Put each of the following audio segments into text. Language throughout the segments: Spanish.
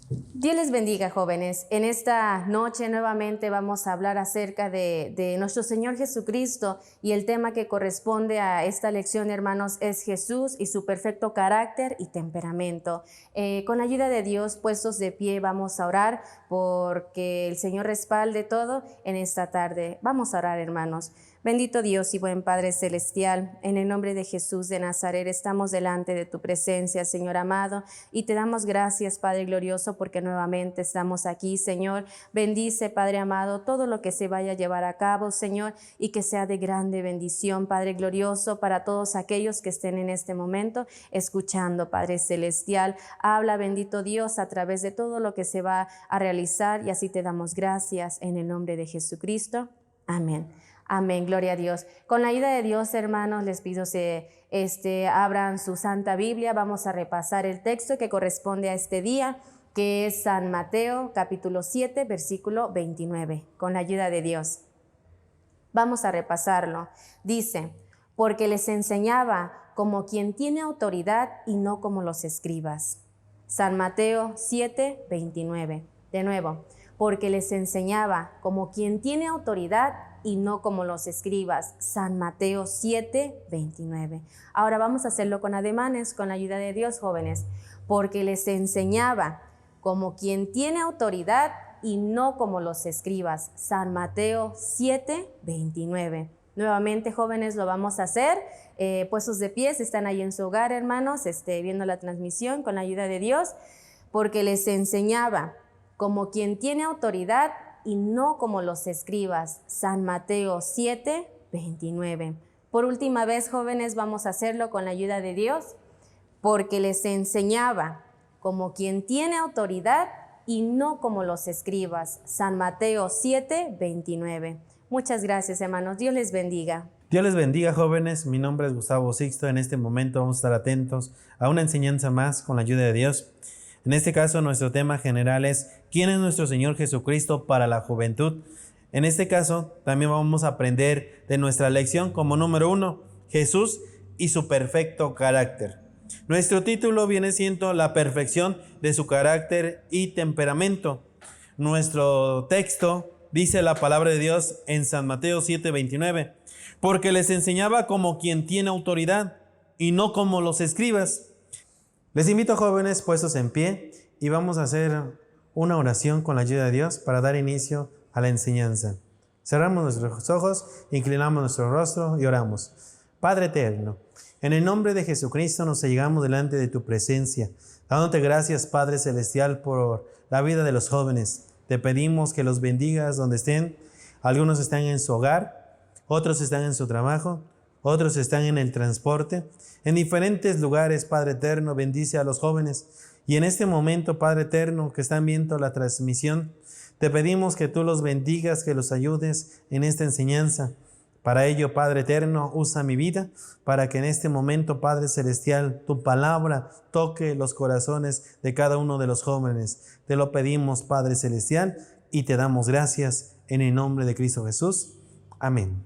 Dios les bendiga, jóvenes. En esta noche nuevamente vamos a hablar acerca de nuestro Señor Jesucristo, y el tema que corresponde a esta lección, hermanos, es Jesús y su perfecto carácter y temperamento. Con la ayuda de Dios, puestos de pie, vamos a orar porque el Señor respalde todo en esta tarde. Vamos a orar, hermanos. Bendito Dios y buen Padre Celestial, en el nombre de Jesús de Nazaret estamos delante de tu presencia, Señor amado, y te damos gracias, Padre glorioso, porque nuevamente estamos aquí, Señor. Bendice, Padre amado, todo lo que se vaya a llevar a cabo, Señor, y que sea de grande bendición, Padre glorioso, para todos aquellos que estén en este momento escuchando, Padre Celestial. Habla, bendito Dios, a través de todo lo que se va a realizar, y así te damos gracias en el nombre de Jesucristo. Amén. Amén, gloria a Dios. Con la ayuda de Dios, hermanos, les pido que abran su Santa Biblia. Vamos a repasar el texto que corresponde a este día, que es San Mateo, capítulo 7, versículo 29. Con la ayuda de Dios. Vamos a repasarlo. Dice: porque les enseñaba como quien tiene autoridad y no como los escribas. San Mateo 7, 29. De nuevo, porque les enseñaba como quien tiene autoridad y no como los escribas. San Mateo 7, 29. Ahora vamos a hacerlo con ademanes, con la ayuda de Dios, jóvenes. Porque les enseñaba como quien tiene autoridad y no como los escribas. San Mateo 7, 29. Nuevamente, jóvenes, lo vamos a hacer. Puestos de pies, están ahí en su hogar, hermanos, viendo la transmisión con la ayuda de Dios. Porque les enseñaba como quien tiene autoridad y no como los escribas. San Mateo 7, 29. Por última vez, jóvenes, vamos a hacerlo con la ayuda de Dios. Porque les enseñaba como quien tiene autoridad y no como los escribas. San Mateo 7, 29. Muchas gracias, hermanos. Dios les bendiga. Dios les bendiga, jóvenes. Mi nombre es Gustavo Sixto. En este momento vamos a estar atentos a una enseñanza más con la ayuda de Dios. En este caso, nuestro tema general es ¿quién es nuestro Señor Jesucristo para la juventud? En este caso, también vamos a aprender de nuestra lección como número 1, Jesús y su perfecto carácter. Nuestro título viene siendo la perfección de su carácter y temperamento. Nuestro texto dice la palabra de Dios en San Mateo 7:29, porque les enseñaba como quien tiene autoridad y no como los escribas. Les invito, jóvenes, puestos en pie, y vamos a hacer una oración con la ayuda de Dios para dar inicio a la enseñanza. Cerramos nuestros ojos, inclinamos nuestro rostro y oramos. Padre eterno, en el nombre de Jesucristo nos llegamos delante de tu presencia, dándote gracias, Padre celestial, por la vida de los jóvenes. Te pedimos que los bendigas donde estén. Algunos están en su hogar, otros están en su trabajo, otros están en el transporte, en diferentes lugares. Padre eterno, bendice a los jóvenes. Y en este momento, Padre eterno, que están viendo la transmisión, te pedimos que tú los bendigas, que los ayudes en esta enseñanza. Para ello, Padre eterno, usa mi vida para que en este momento, Padre celestial, tu palabra toque los corazones de cada uno de los jóvenes. Te lo pedimos, Padre celestial, y te damos gracias en el nombre de Cristo Jesús. Amén.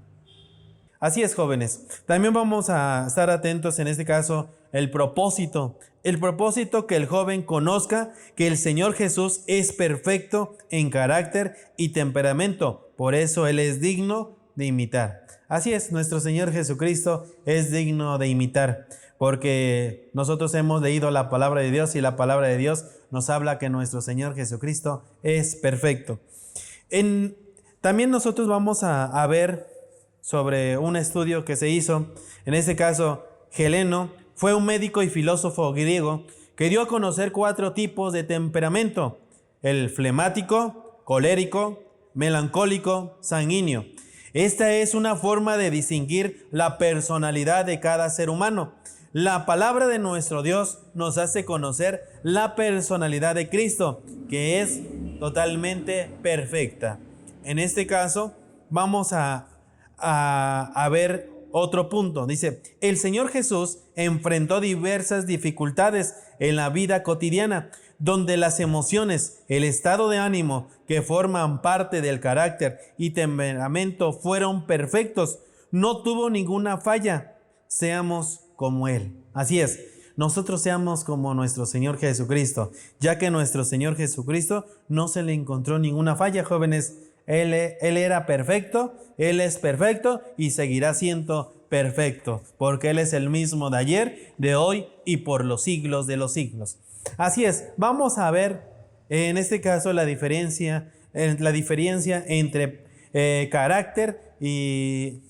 Así es, jóvenes. También vamos a estar atentos en este caso el propósito. El propósito, que el joven conozca que el Señor Jesús es perfecto en carácter y temperamento. Por eso Él es digno de imitar. Así es, nuestro Señor Jesucristo es digno de imitar, porque nosotros hemos leído la palabra de Dios y la palabra de Dios nos habla que nuestro Señor Jesucristo es perfecto. También nosotros vamos a ver sobre un estudio que se hizo. En este caso, Heleno fue un médico y filósofo griego que dio a conocer 4 tipos de temperamento: el flemático, colérico, melancólico, sanguíneo. Esta es una forma de distinguir la personalidad de cada ser humano. La palabra de nuestro Dios nos hace conocer la personalidad de Cristo, que es totalmente perfecta. En este caso, vamos a ver otro punto. Dice: el Señor Jesús enfrentó diversas dificultades en la vida cotidiana, donde las emociones, el estado de ánimo que forman parte del carácter y temperamento fueron perfectos. No tuvo ninguna falla. Seamos como Él. Así es. nosotros seamos como nuestro Señor Jesucristo, ya que nuestro Señor Jesucristo no se le encontró ninguna falla, jóvenes. Él era perfecto, Él es perfecto y seguirá siendo perfecto, porque Él es el mismo de ayer, de hoy y por los siglos de los siglos. Así es, vamos a ver en este caso la diferencia entre carácter y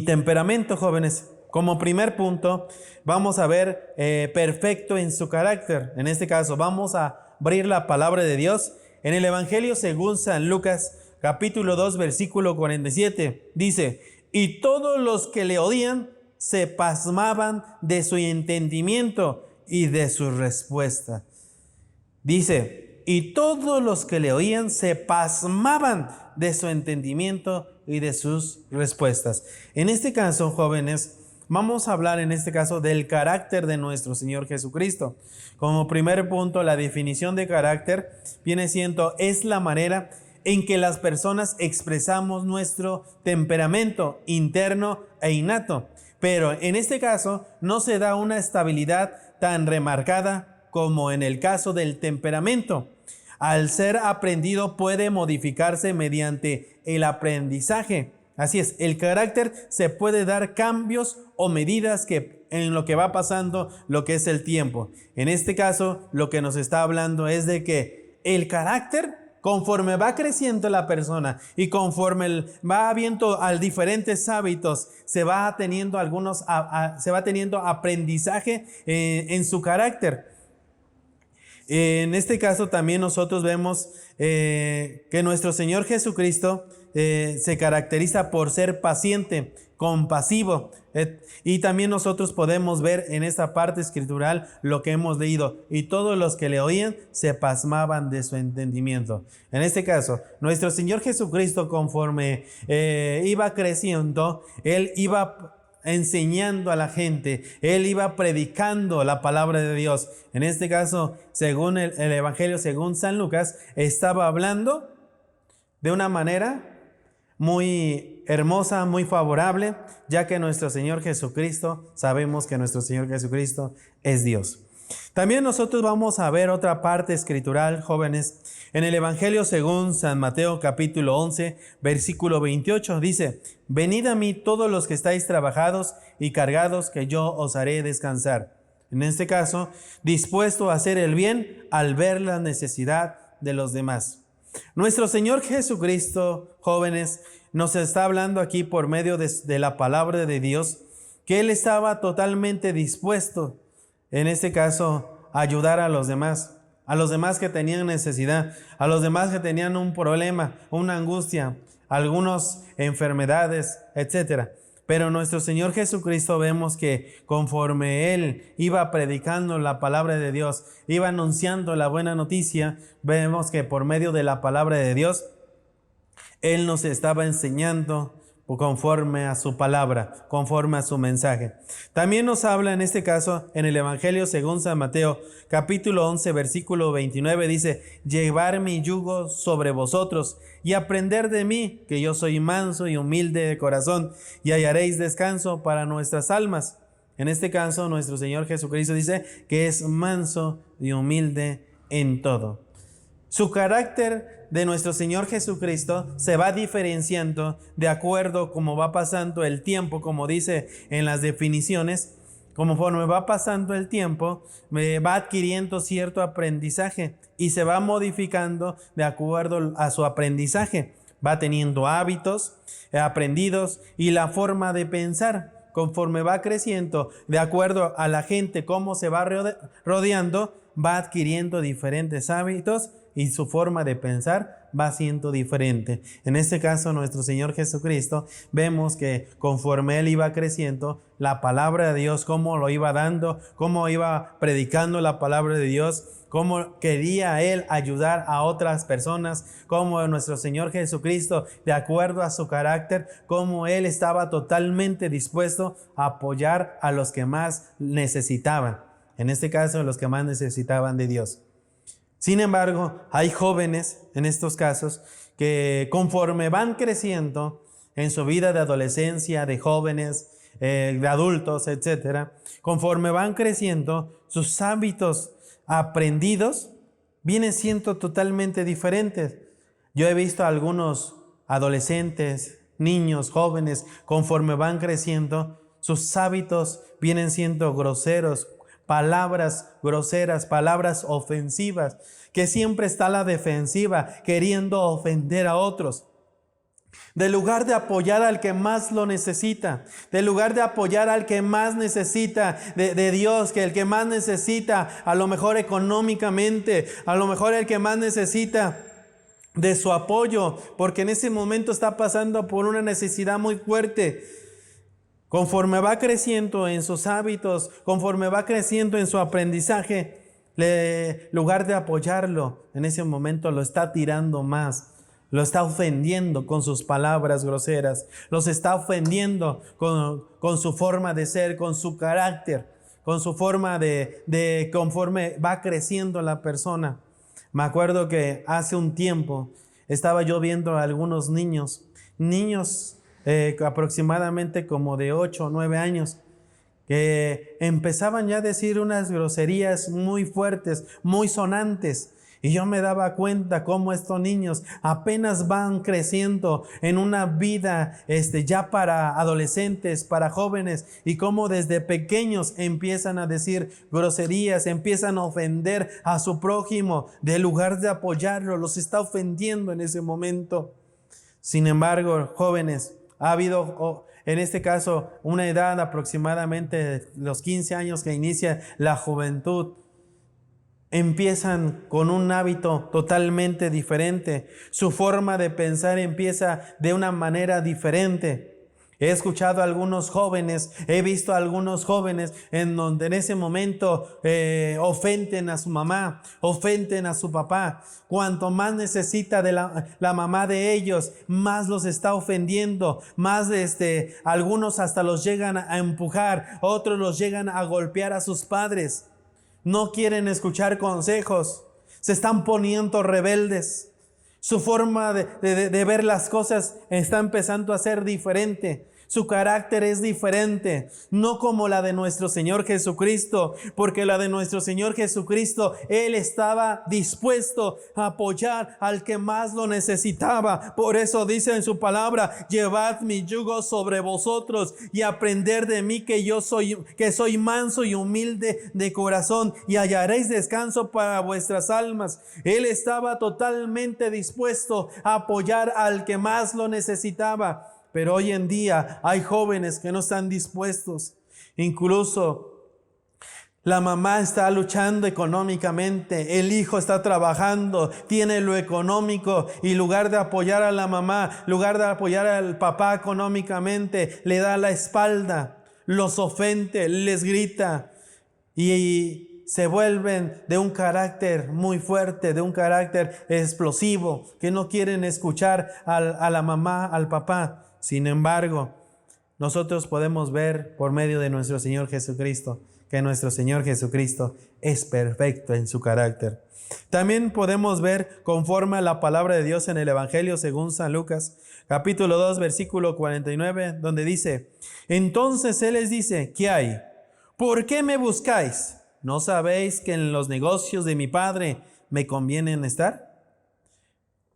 temperamento, jóvenes. Como primer punto, vamos a ver perfecto en su carácter. En este caso, vamos a abrir la palabra de Dios en el Evangelio según San Lucas, capítulo 2, versículo 47. Dice: y todos los que le oían se pasmaban de su entendimiento y de su respuesta. Dice: y todos los que le oían se pasmaban de su entendimiento y de sus respuestas. En este caso, jóvenes, vamos a hablar en este caso del carácter de nuestro Señor Jesucristo. Como primer punto, la definición de carácter viene siendo, es la manera en que las personas expresamos nuestro temperamento interno e innato. Pero en este caso no se da una estabilidad tan remarcada como en el caso del temperamento. Al ser aprendido puede modificarse mediante el aprendizaje. Así es, el carácter se puede dar cambios o medidas que en lo que va pasando lo que es el tiempo. En este caso, lo que nos está hablando es de que el carácter, conforme va creciendo la persona y conforme va viendo a diferentes hábitos, se va teniendo aprendizaje en su carácter. En este caso también nosotros vemos que nuestro Señor Jesucristo se caracteriza por ser paciente, compasivo. Y también nosotros podemos ver en esta parte escritural lo que hemos leído. Y todos los que le oían se pasmaban de su entendimiento. En este caso, nuestro Señor Jesucristo, conforme iba creciendo, Él iba enseñando a la gente, Él iba predicando la palabra de Dios. En este caso, según el Evangelio, según San Lucas, estaba hablando de una manera muy hermosa, muy favorable, ya que nuestro Señor Jesucristo, sabemos que nuestro Señor Jesucristo es Dios. También nosotros vamos a ver otra parte escritural, jóvenes. En el Evangelio según San Mateo capítulo 11, versículo 28, dice: venid a mí todos los que estáis trabajados y cargados, que yo os haré descansar. En este caso, dispuesto a hacer el bien al ver la necesidad de los demás. Nuestro Señor Jesucristo, jóvenes, nos está hablando aquí por medio de la palabra de Dios, que Él estaba totalmente dispuesto, en este caso, a ayudar a los demás que tenían necesidad, a los demás que tenían un problema, una angustia, algunas enfermedades, etcétera. Pero nuestro Señor Jesucristo, vemos que conforme Él iba predicando la palabra de Dios, iba anunciando la buena noticia, vemos que por medio de la palabra de Dios, Él nos estaba enseñando conforme a su palabra, conforme a su mensaje. También nos habla en este caso en el Evangelio según San Mateo, capítulo 11, versículo 29, dice: llevar mi yugo sobre vosotros y aprender de mí, que yo soy manso y humilde de corazón, y hallaréis descanso para nuestras almas. En este caso, nuestro Señor Jesucristo dice que es manso y humilde en todo. Su carácter de nuestro Señor Jesucristo se va diferenciando de acuerdo como va pasando el tiempo, como dice en las definiciones. Conforme va pasando el tiempo, va adquiriendo cierto aprendizaje y se va modificando de acuerdo a su aprendizaje. Va teniendo hábitos aprendidos y la forma de pensar. Conforme va creciendo, de acuerdo a la gente, cómo se va rodeando, va adquiriendo diferentes hábitos y su forma de pensar va siendo diferente. En este caso, nuestro Señor Jesucristo, vemos que conforme Él iba creciendo, la palabra de Dios, cómo lo iba dando, cómo iba predicando la palabra de Dios, cómo quería Él ayudar a otras personas, cómo nuestro Señor Jesucristo, de acuerdo a su carácter, cómo Él estaba totalmente dispuesto a apoyar a los que más necesitaban. En este caso, los que más necesitaban de Dios. Sin embargo, hay jóvenes en estos casos que conforme van creciendo en su vida de adolescencia, de jóvenes, de adultos, etcétera, conforme van creciendo, sus hábitos aprendidos vienen siendo totalmente diferentes. Yo he visto a algunos adolescentes, niños, jóvenes, conforme van creciendo, sus hábitos vienen siendo groseros, palabras groseras, palabras ofensivas, que siempre está a la defensiva, queriendo ofender a otros. De lugar de apoyar al que más lo necesita, de lugar de apoyar al que más necesita de Dios, que el que más necesita, a lo mejor económicamente, a lo mejor el que más necesita de su apoyo, porque en ese momento está pasando por una necesidad muy fuerte. Conforme va creciendo en sus hábitos, conforme va creciendo en su aprendizaje, en lugar de apoyarlo, en ese momento lo está tirando más, lo está ofendiendo con sus palabras groseras, los está ofendiendo con su forma de ser, con su carácter, con su forma de conforme va creciendo la persona. Me acuerdo que hace un tiempo estaba yo viendo a algunos niños aproximadamente como de 8 o 9 años, que empezaban ya a decir unas groserías muy fuertes, muy sonantes. Y yo me daba cuenta cómo estos niños apenas van creciendo en una vida ya para adolescentes, para jóvenes, y cómo desde pequeños empiezan a decir groserías, empiezan a ofender a su prójimo. De lugar de apoyarlo, los está ofendiendo en ese momento. Sin embargo, jóvenes, ha habido en este caso una edad aproximadamente de los 15 años que inicia la juventud. Empiezan con un hábito totalmente diferente. Su forma de pensar empieza de una manera diferente. He escuchado a algunos jóvenes, he visto a algunos jóvenes en donde en ese momento ofenden a su mamá, ofenden a su papá. Cuanto más necesita de la mamá de ellos, más los está ofendiendo, más algunos hasta los llegan a empujar, otros los llegan a golpear a sus padres. No quieren escuchar consejos, se están poniendo rebeldes. Su forma de ver las cosas está empezando a ser diferente. Su carácter es diferente, no como la de nuestro Señor Jesucristo, porque la de nuestro Señor Jesucristo, Él estaba dispuesto a apoyar al que más lo necesitaba. Por eso dice en su palabra: llevad mi yugo sobre vosotros y aprender de mí, que soy manso y humilde de corazón, y hallaréis descanso para vuestras almas. Él estaba totalmente dispuesto a apoyar al que más lo necesitaba. Pero hoy en día hay jóvenes que no están dispuestos. Incluso la mamá está luchando económicamente, el hijo está trabajando, tiene lo económico, y en lugar de apoyar a la mamá, en lugar de apoyar al papá económicamente, le da la espalda, los ofende, les grita, y se vuelven de un carácter muy fuerte, de un carácter explosivo, que no quieren escuchar a la mamá, al papá. Sin embargo, nosotros podemos ver por medio de nuestro Señor Jesucristo que nuestro Señor Jesucristo es perfecto en su carácter. También podemos ver conforme a la palabra de Dios en el Evangelio según San Lucas, capítulo 2, versículo 49, donde dice: entonces Él les dice: ¿qué hay? ¿Por qué me buscáis? ¿No sabéis que en los negocios de mi Padre me conviene estar?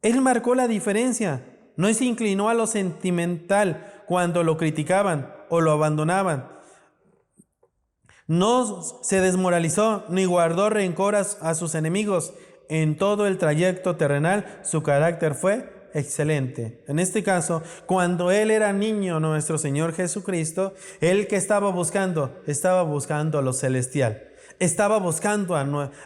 Él marcó la diferencia. No se inclinó a lo sentimental cuando lo criticaban o lo abandonaban. No se desmoralizó ni guardó rencor a sus enemigos. En todo el trayecto terrenal su carácter fue excelente. En este caso, cuando Él era niño, nuestro Señor Jesucristo, Él que estaba buscando lo celestial. Estaba buscando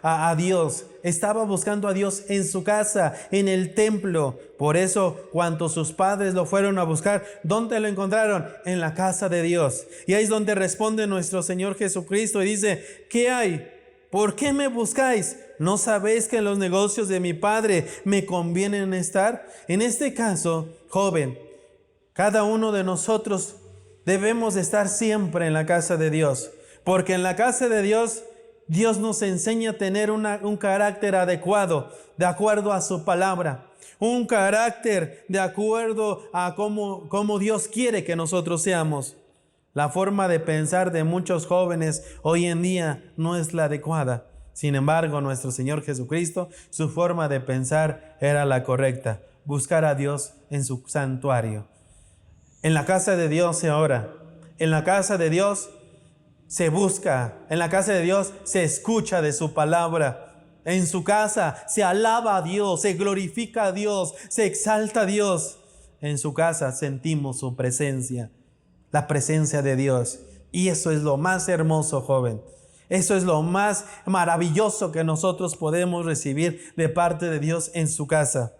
a Dios, estaba buscando a Dios en su casa, en el templo. Por eso, cuando sus padres lo fueron a buscar, ¿dónde lo encontraron? En la casa de Dios. Y ahí es donde responde nuestro Señor Jesucristo y dice: ¿qué hay? ¿Por qué me buscáis? ¿No sabéis que en los negocios de mi Padre me conviene estar? En este caso, joven, cada uno de nosotros debemos estar siempre en la casa de Dios, porque en la casa de Dios, Dios nos enseña a tener un carácter adecuado, de acuerdo a su palabra. Un carácter de acuerdo a cómo Dios quiere que nosotros seamos. La forma de pensar de muchos jóvenes hoy en día no es la adecuada. Sin embargo, nuestro Señor Jesucristo, su forma de pensar era la correcta: buscar a Dios en su santuario. En la casa de Dios se ora, en la casa de Dios se busca, en la casa de Dios se escucha de su palabra. En su casa se alaba a Dios, se glorifica a Dios, se exalta a Dios. En su casa sentimos su presencia, la presencia de Dios. Y eso es lo más hermoso, joven. Eso es lo más maravilloso que nosotros podemos recibir de parte de Dios en su casa.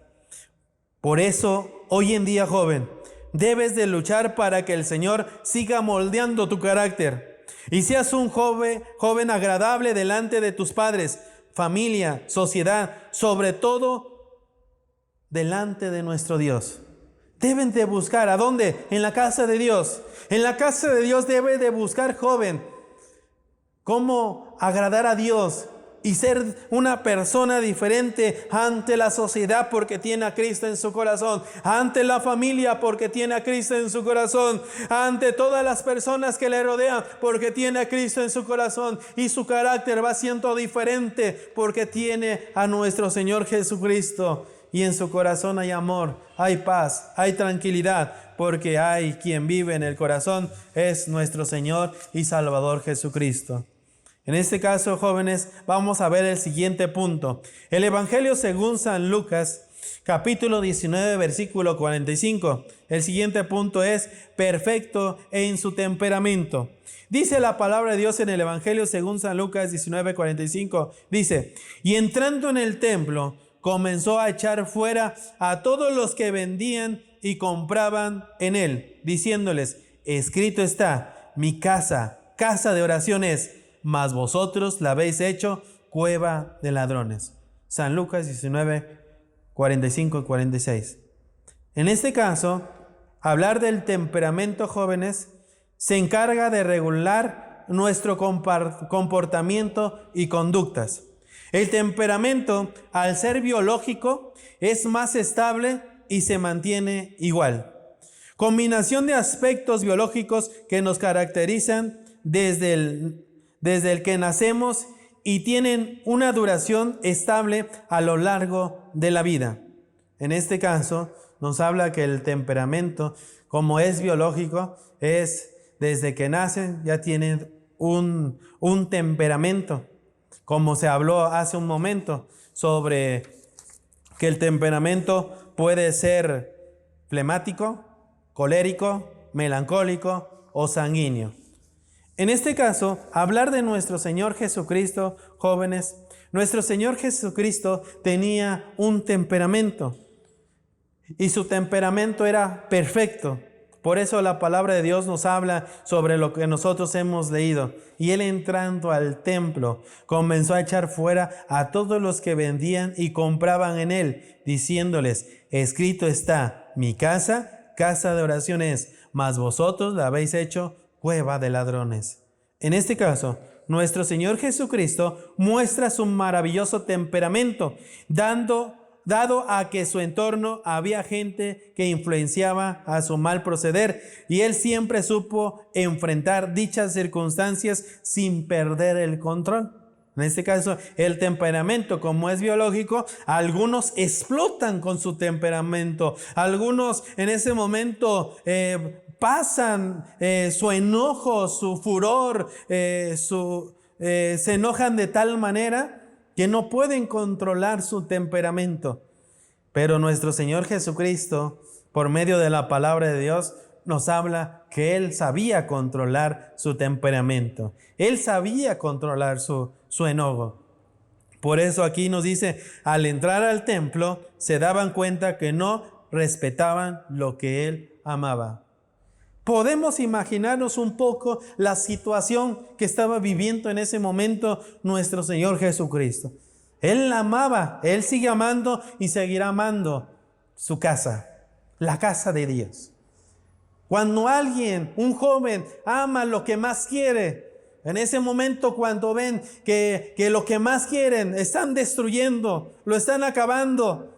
Por eso, hoy en día, joven, debes de luchar para que el Señor siga moldeando tu carácter y seas un joven agradable delante de tus padres, familia, sociedad, sobre todo delante de nuestro Dios. Deben de buscar, ¿a dónde? En la casa de Dios. En la casa de Dios debe de buscar, joven, cómo agradar a Dios y ser una persona diferente ante la sociedad porque tiene a Cristo en su corazón, ante la familia porque tiene a Cristo en su corazón, ante todas las personas que le rodean porque tiene a Cristo en su corazón, y su carácter va siendo diferente porque tiene a nuestro Señor Jesucristo. Y en su corazón hay amor, hay paz, hay tranquilidad, porque hay quien vive en el corazón, es nuestro Señor y Salvador Jesucristo. En este caso, jóvenes, vamos a ver el siguiente punto. El Evangelio según San Lucas, capítulo 19, versículo 45. El siguiente punto es: perfecto en su temperamento. Dice la palabra de Dios en el Evangelio según San Lucas 19, 45. Dice: y entrando en el templo, comenzó a echar fuera a todos los que vendían y compraban en él, diciéndoles: escrito está, mi casa, casa de oración es, mas vosotros la habéis hecho cueva de ladrones. San Lucas 19, 45 y 46. En este caso, hablar del temperamento, jóvenes, se encarga de regular nuestro comportamiento y conductas. El temperamento, al ser biológico, es más estable y se mantiene igual. Combinación de aspectos biológicos que nos caracterizan desde el que nacemos y tienen una duración estable a lo largo de la vida. En este caso, nos habla que el temperamento, como es biológico, es desde que nacen ya tienen un temperamento. Como se habló hace un momento sobre que el temperamento puede ser flemático, colérico, melancólico o sanguíneo. En este caso, hablar de nuestro Señor Jesucristo, jóvenes, nuestro Señor Jesucristo tenía un temperamento y su temperamento era perfecto. Por eso la palabra de Dios nos habla sobre lo que nosotros hemos leído. Y él, entrando al templo, comenzó a echar fuera a todos los que vendían y compraban en él, diciéndoles: escrito está, mi casa, casa de oración es, mas vosotros la habéis hecho cueva de ladrones. En este caso, nuestro Señor Jesucristo muestra su maravilloso temperamento, dado a que su entorno había gente que influenciaba a su mal proceder, y él siempre supo enfrentar dichas circunstancias sin perder el control. En este caso, el temperamento, como es biológico, algunos explotan con su temperamento. Algunos en ese momento pasan su enojo, su furor, se enojan de tal manera que no pueden controlar su temperamento. Pero nuestro Señor Jesucristo, por medio de la palabra de Dios, nos habla que Él sabía controlar su temperamento. Él sabía controlar su enojo. Por eso aquí nos dice: al entrar al templo, se daban cuenta que no respetaban lo que Él amaba. Podemos imaginarnos un poco la situación que estaba viviendo en ese momento nuestro Señor Jesucristo. Él la amaba, Él sigue amando y seguirá amando su casa, la casa de Dios. Cuando alguien, un joven, ama lo que más quiere, en ese momento cuando ven que lo que más quieren están destruyendo, lo están acabando,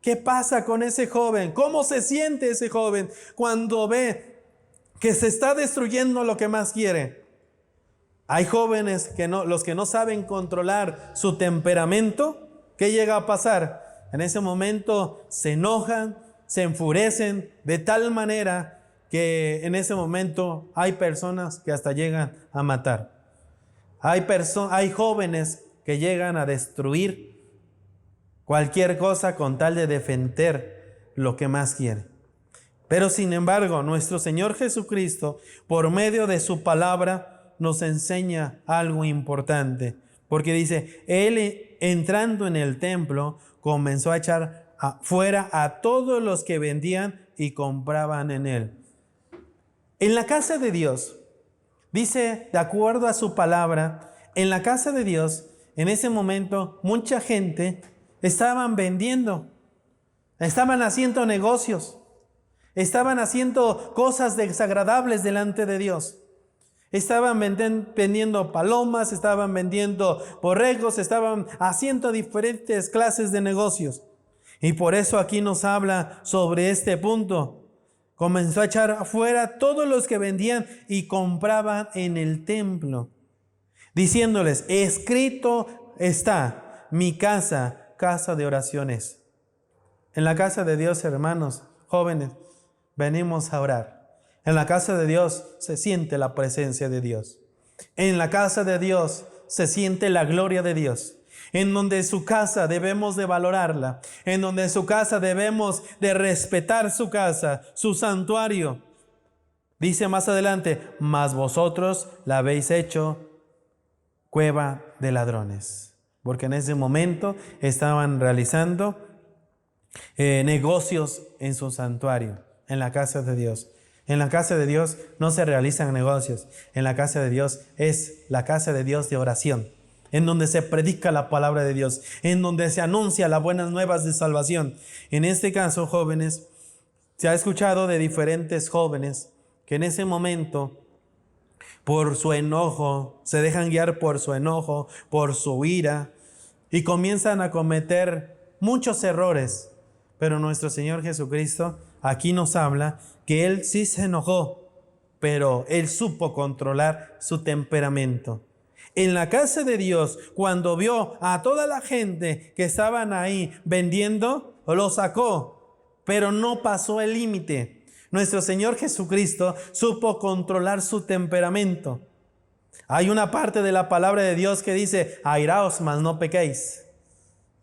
¿qué pasa con ese joven? ¿Cómo se siente ese joven cuando ve que se está destruyendo lo que más quiere. Hay jóvenes los que no saben controlar su temperamento. ¿Qué llega a pasar? En ese momento se enojan, se enfurecen de tal manera que en ese momento hay personas que hasta llegan a matar. Hay jóvenes que llegan a destruir cualquier cosa con tal de defender lo que más quieren. Pero sin embargo, nuestro Señor Jesucristo, por medio de su palabra, nos enseña algo importante. Porque dice, Él entrando en el templo, comenzó a echar fuera a todos los que vendían y compraban en Él. En la casa de Dios, dice, de acuerdo a su palabra, en la casa de Dios, en ese momento, mucha gente estaban vendiendo, estaban haciendo negocios, estaban haciendo cosas desagradables delante de Dios. Estaban vendiendo palomas, estaban vendiendo borregos, estaban haciendo diferentes clases de negocios. Y por eso aquí nos habla sobre este punto. Comenzó a echar afuera todos los que vendían y compraban en el templo, diciéndoles, escrito está, mi casa, casa de oraciones. En la casa de Dios, hermanos, jóvenes, venimos a orar. En la casa de Dios se siente la presencia de Dios. En la casa de Dios se siente la gloria de Dios. En donde su casa debemos de valorarla. En donde su casa debemos de respetar su casa, su santuario. Dice más adelante, mas vosotros la habéis hecho cueva de ladrones. Porque en ese momento estaban realizando negocios en su santuario, en la casa de Dios. En la casa de Dios no se realizan negocios. En la casa de Dios es la casa de Dios de oración, en donde se predica la palabra de Dios, en donde se anuncia las buenas nuevas de salvación. En este caso, jóvenes, se ha escuchado de diferentes jóvenes que en ese momento, por su enojo, se dejan guiar por su enojo, por su ira, y comienzan a cometer muchos errores. Pero nuestro Señor Jesucristo aquí nos habla que Él sí se enojó, pero Él supo controlar su temperamento. En la casa de Dios, cuando vio a toda la gente que estaban ahí vendiendo, lo sacó, pero no pasó el límite. Nuestro Señor Jesucristo supo controlar su temperamento. Hay una parte de la palabra de Dios que dice, airaos, mas no pequéis.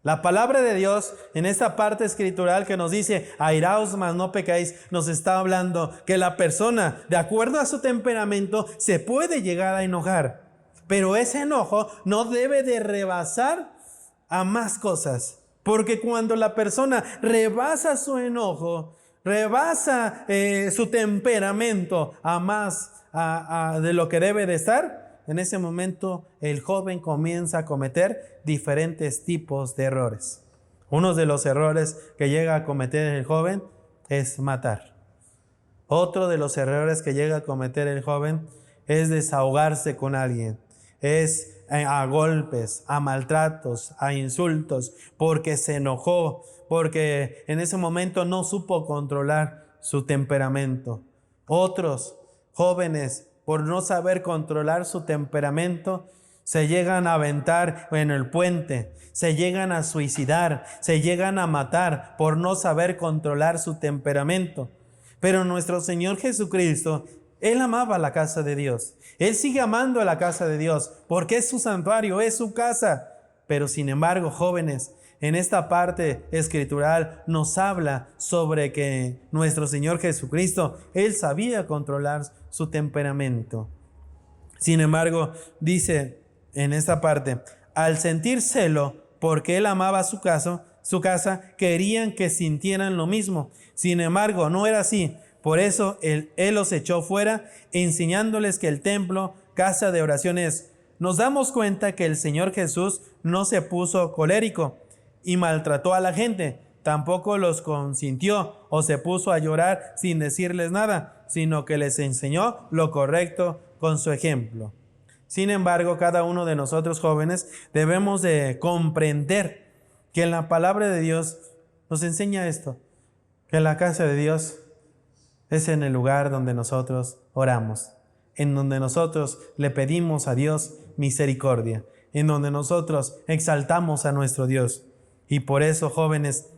La palabra de Dios en esta parte escritural que nos dice, airaos, mas no pecáis, nos está hablando que la persona, de acuerdo a su temperamento, se puede llegar a enojar. Pero ese enojo no debe de rebasar a más cosas. Porque cuando la persona rebasa su enojo, rebasa su temperamento a más de lo que debe de estar, en ese momento el joven comienza a cometer diferentes tipos de errores. Uno de los errores que llega a cometer el joven es matar. Otro de los errores que llega a cometer el joven es desahogarse con alguien. Es a golpes, a maltratos, a insultos, porque se enojó, porque en ese momento no supo controlar su temperamento. Otros jóvenes, por no saber controlar su temperamento, se llegan a aventar en el puente, se llegan a suicidar, se llegan a matar por no saber controlar su temperamento. Pero nuestro Señor Jesucristo, Él amaba la casa de Dios. Él sigue amando a la casa de Dios porque es su santuario, es su casa. Pero sin embargo, jóvenes, en esta parte escritural nos habla sobre que nuestro Señor Jesucristo, Él sabía controlar su temperamento. Sin embargo, dice en esta parte, al sentir celo porque Él amaba su casa, querían que sintieran lo mismo. Sin embargo, no era así. Por eso Él los echó fuera, enseñándoles que el templo, casa de oración es. Nos damos cuenta que el Señor Jesús no se puso colérico y maltrató a la gente. Tampoco los consintió o se puso a llorar sin decirles nada, sino que les enseñó lo correcto con su ejemplo. Sin embargo, cada uno de nosotros jóvenes debemos de comprender que en la palabra de Dios nos enseña esto, que la casa de Dios Es en el lugar donde nosotros oramos, en donde nosotros le pedimos a Dios misericordia, en donde nosotros exaltamos a nuestro Dios. Y por eso, jóvenes,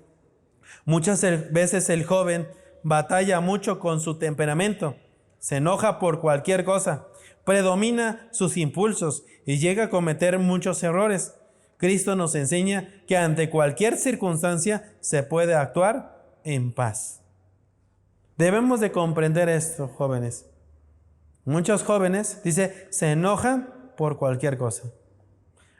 muchas veces el joven batalla mucho con su temperamento, se enoja por cualquier cosa, predomina sus impulsos y llega a cometer muchos errores. Cristo nos enseña que ante cualquier circunstancia se puede actuar en paz. Debemos de comprender esto, jóvenes. Muchos jóvenes, dice, se enojan por cualquier cosa.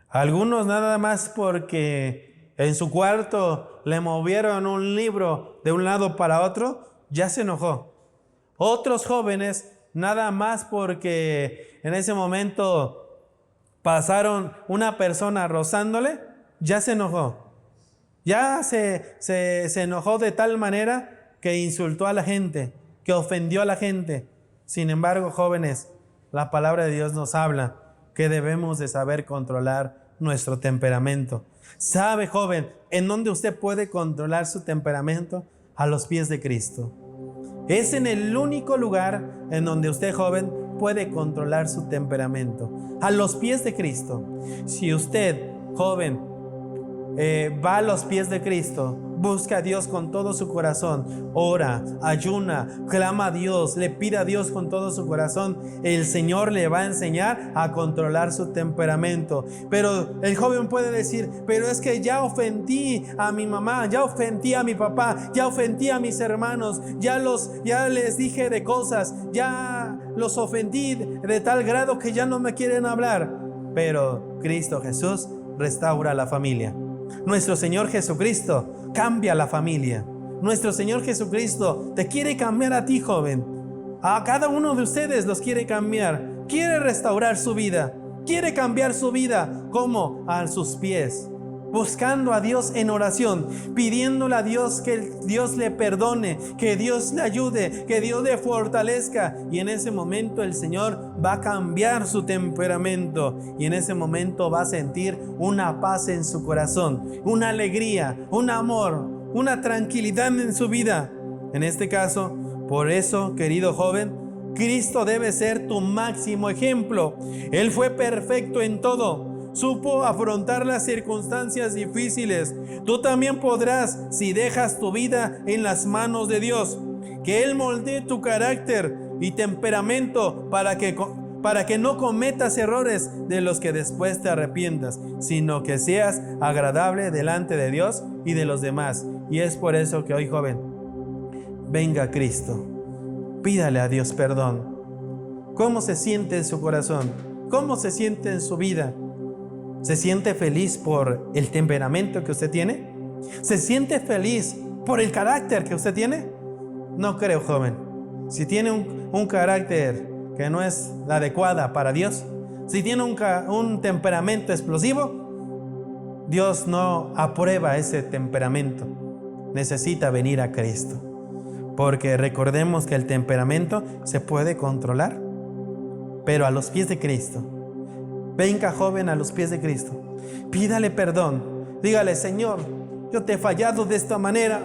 Algunos nada más porque en su cuarto le movieron un libro de un lado para otro, ya se enojó. Otros jóvenes nada más porque en ese momento pasaron una persona rozándole, ya se enojó. Ya se enojó de tal manera que insultó a la gente, que ofendió a la gente. Sin embargo, jóvenes, la palabra de Dios nos habla que debemos de saber controlar nuestro temperamento. ¿Sabe, joven, en dónde usted puede controlar su temperamento? A los pies de Cristo. Es en el único lugar en donde usted, joven, puede controlar su temperamento. A los pies de Cristo. Si usted, joven, va a los pies de Cristo, busca a Dios con todo su corazón, ora, ayuna, clama a Dios, le pide a Dios con todo su corazón, el Señor le va a enseñar a controlar su temperamento. Pero el joven puede decir, pero es que ya ofendí a mi mamá, ya ofendí a mi papá, ya ofendí a mis hermanos, ya les dije de cosas, ya los ofendí de tal grado que ya no me quieren hablar. Pero Cristo Jesús restaura la familia. Nuestro Señor Jesucristo cambia la familia. Nuestro Señor Jesucristo te quiere cambiar a ti, joven. A cada uno de ustedes los quiere cambiar. Quiere restaurar su vida. Quiere cambiar su vida. ¿Cómo? A sus pies. Buscando a Dios en oración, pidiéndole a Dios que Dios le perdone, que Dios le ayude, que Dios le fortalezca. Y en ese momento el Señor va a cambiar su temperamento. Y en ese momento va a sentir una paz en su corazón, una alegría, un amor, una tranquilidad en su vida. En este caso, por eso, querido joven, Cristo debe ser tu máximo ejemplo. Él fue perfecto en todo. Supo afrontar las circunstancias difíciles. Tú también podrás si dejas tu vida en las manos de Dios. Que Él moldee tu carácter y temperamento para que no cometas errores de los que después te arrepientas, sino que seas agradable delante de Dios y de los demás. Y es por eso que hoy, joven, venga a Cristo. Pídale a Dios perdón. ¿Cómo se siente en su corazón? ¿Cómo se siente en su vida? ¿Se siente feliz por el temperamento que usted tiene? ¿Se siente feliz por el carácter que usted tiene? No creo, joven. Si tiene un carácter que no es la adecuada para Dios, si tiene un temperamento explosivo, Dios no aprueba ese temperamento. Necesita venir a Cristo. Porque recordemos que el temperamento se puede controlar, pero a los pies de Cristo. Venga, joven, a los pies de Cristo. Pídale perdón. Dígale, Señor, yo te he fallado de esta manera.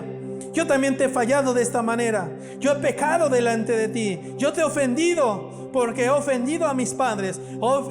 Yo también te he fallado de esta manera. Yo he pecado delante de ti. Yo te he ofendido porque he ofendido a mis padres.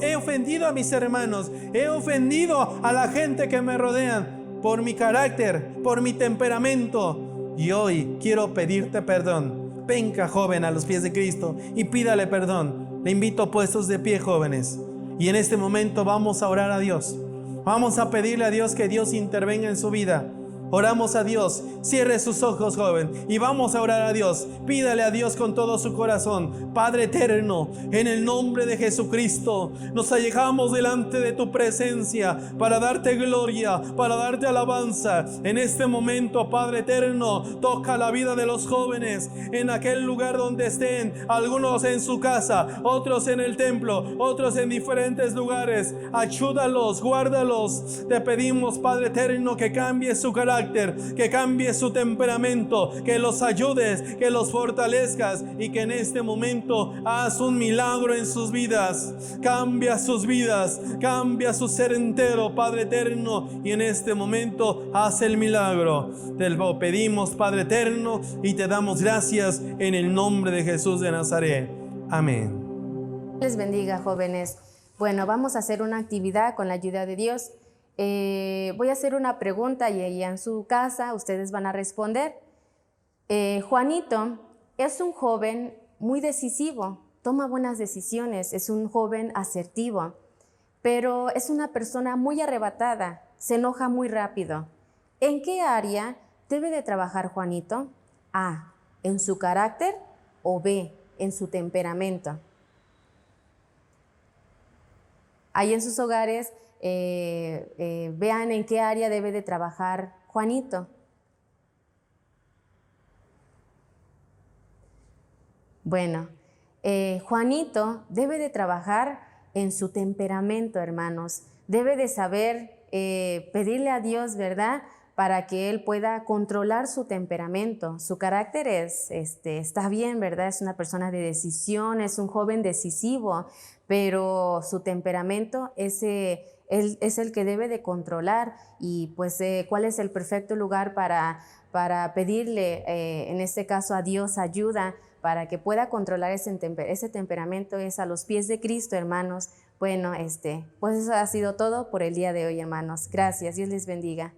He ofendido a mis hermanos. He ofendido a la gente que me rodean por mi carácter, por mi temperamento. Y hoy quiero pedirte perdón. Venga, joven, a los pies de Cristo y pídale perdón. Le invito puestos de pie, jóvenes. Y en este momento vamos a orar a Dios. Vamos a pedirle a Dios que Dios intervenga en su vida. Oramos a Dios. Cierre sus ojos, joven, y vamos a orar a Dios. Pídale a Dios con todo su corazón. Padre eterno, en el nombre de Jesucristo, nos allegamos delante de tu presencia para darte gloria, para darte alabanza. En este momento, Padre eterno, toca la vida de los jóvenes en aquel lugar donde estén, algunos en su casa, otros en el templo, otros en diferentes lugares. Ayúdalos, guárdalos. Te pedimos, Padre eterno, que cambie su carácter, carácter, que cambies su temperamento, que los ayudes, que los fortalezcas y que en este momento haz un milagro en sus vidas. Cambia sus vidas, cambia su ser entero, Padre eterno, y en este momento haz el milagro. Te lo pedimos, Padre eterno, y te damos gracias en el nombre de Jesús de Nazaret. Amén. Les bendiga, jóvenes. Bueno, vamos a hacer una actividad con la ayuda de Dios. Voy a hacer una pregunta y ahí en su casa ustedes van a responder. Juanito es un joven muy decisivo, toma buenas decisiones, es un joven asertivo, pero es una persona muy arrebatada, se enoja muy rápido. ¿En qué área debe de trabajar Juanito? A, en su carácter, o B, en su temperamento. Ahí en sus hogares vean en qué área debe de trabajar Juanito. Bueno, Juanito debe de trabajar en su temperamento, hermanos. Debe de saber pedirle a Dios, ¿verdad?, para que él pueda controlar su temperamento. Su carácter está bien, ¿verdad? Es una persona de decisión, es un joven decisivo, pero su temperamento es el que debe de controlar. Y pues, ¿cuál es el perfecto lugar para pedirle, en este caso a Dios, ayuda para que pueda controlar ese temperamento? Es a los pies de Cristo, hermanos. Bueno, pues eso ha sido todo por el día de hoy, hermanos. Gracias, Dios les bendiga.